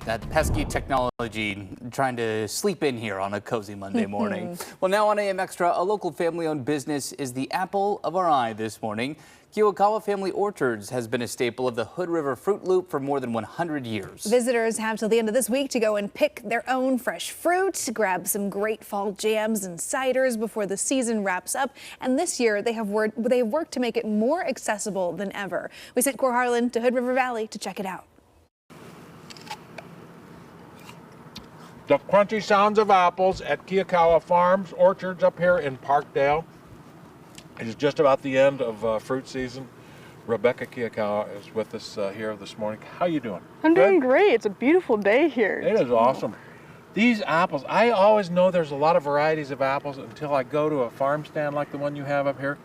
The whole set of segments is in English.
That pesky technology trying to sleep in here on a cozy Monday morning. Well, now on AM Extra, a local family-owned business is the apple of our eye this morning. Kiyokawa Family Orchards has been a staple of the Hood River Fruit Loop for more than 100 years. Visitors have till the end of this week to go and pick their own fresh fruit, grab some great fall jams and ciders before the season wraps up. And this year they have worked to make it more accessible than ever. We sent Kohr to Hood River Valley to check it out. The crunchy sounds of apples at Kiyokawa Farms Orchards up here in Parkdale. It is just about the end of fruit season. Rebecca Kiyokawa is with us here this morning. How you doing? I'm doing great. It's a beautiful day here. It is awesome. These apples, I always know there's a lot of varieties of apples until I go to a farm stand like the one you have up here,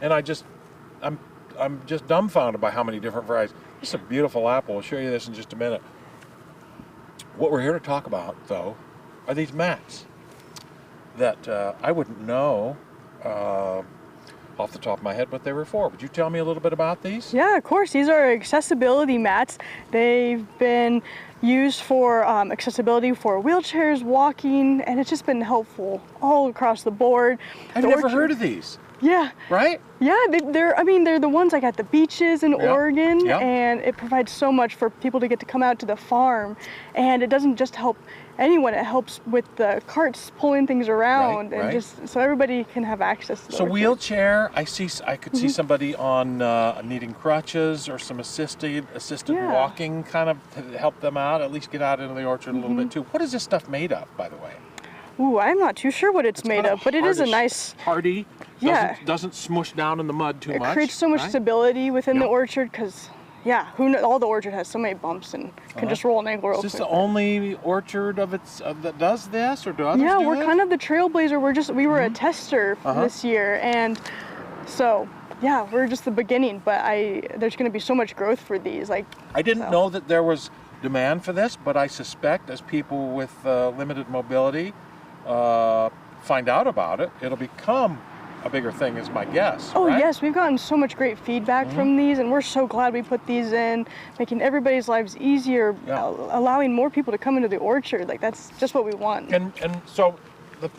and I'm just dumbfounded by how many different varieties. This is a beautiful apple. I'll show you this in just a minute. What we're here to talk about, though, are these mats that I wouldn't know off the top of my head what they were for. Would you tell me a little bit about these? Yeah, of course. These are accessibility mats. They've been used for accessibility for wheelchairs, walking, and it's just been helpful all across the board. I've never heard of these. Yeah. Right? Yeah, they're the ones like at the beaches in Oregon, and it provides so much for people to get to come out to the farm. And it doesn't just help anyone, it helps with the carts pulling things around, and just so everybody can have access to the orchard. Wheelchair, I could see somebody on needing crutches or some assisted walking, kind of to help them out, at least get out into the orchard a little bit too. What is this stuff made of, by the way? Ooh, I'm not too sure what it's made of, but it is a nice, hardy. Doesn't smush down in the mud too much. It creates so much stability within the orchard because, all the orchard has so many bumps and can just roll an ankle real quick. Is this the only orchard that does this, or do others do Yeah, we're kind of the trailblazer. We were a tester this year, and so we're just the beginning. But there's going to be so much growth for these. I didn't know that there was demand for this, but I suspect as people with limited mobility find out about it, it'll become a bigger thing, is my guess. Oh, right? Yes, we've gotten so much great feedback from these, and we're so glad we put these in, making everybody's lives easier, allowing more people to come into the orchard. That's just what we want. And so the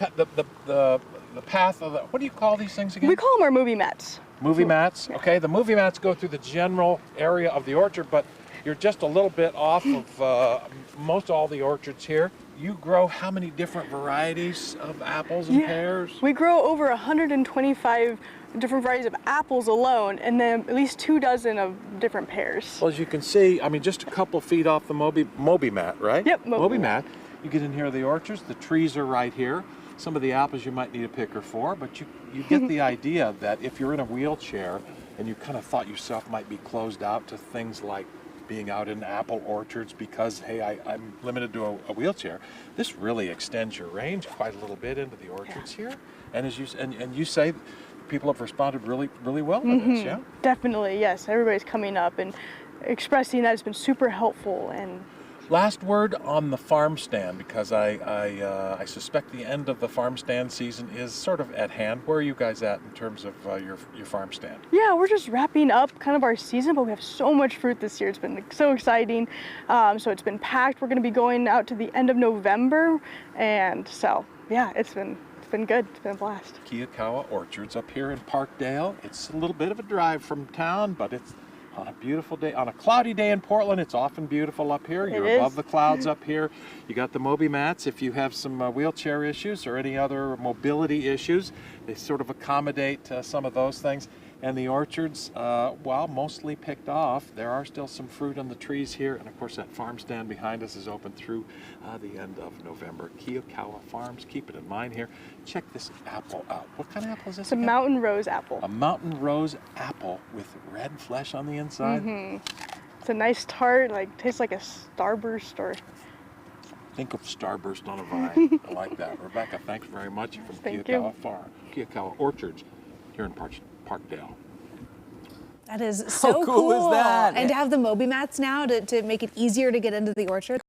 path of what do you call these things again? We call them our movie mats. Movie mats. Okay, the movie mats go through the general area of the orchard, but you're just a little bit off of most all the orchards here. You grow how many different varieties of apples and pears? We grow over 125 different varieties of apples alone, and then at least 24 of different pears. Well, as you can see, just a couple feet off the Moby mat, right? Yep, Moby mat. You get in here, the orchards, the trees are right here. Some of the apples you might need a picker for, but you get the idea that if you're in a wheelchair and you kind of thought yourself might be closed out to things like being out in apple orchards because, hey, I'm limited to a wheelchair, this really extends your range quite a little bit into the orchards here. And as you say, people have responded really, really well to this, yeah? Definitely, yes. Everybody's coming up and expressing that it's been super helpful. And last word on the farm stand, because I suspect the end of the farm stand season is sort of at hand. Where are you guys at in terms of your farm stand? Yeah, we're just wrapping up kind of our season, but we have so much fruit this year. It's been so exciting. So it's been packed. We're going to be going out to the end of November, and so it's been good. It's been a blast. Kiyokawa Orchards up here in Parkdale. It's a little bit of a drive from town, but it's on a beautiful day, on a cloudy day in Portland. It's often beautiful up here. You're above the clouds up here. You got the Moby mats. If you have some wheelchair issues or any other mobility issues, they sort of accommodate some of those things. And the orchards, while mostly picked off, there are still some fruit on the trees here. And of course, that farm stand behind us is open through the end of November. Kiyokawa Farms, keep it in mind here. Check this apple out. What kind of apple is this? It's a mountain rose apple. A mountain rose apple with red flesh on the inside. It's a nice tart, tastes like a starburst or... Think of starburst on a vine. I like that. Rebecca, thanks very much from Kiyokawa Orchards here in Parkdale. That is so How cool is that? And to have the Moby mats now to make it easier to get into the orchard.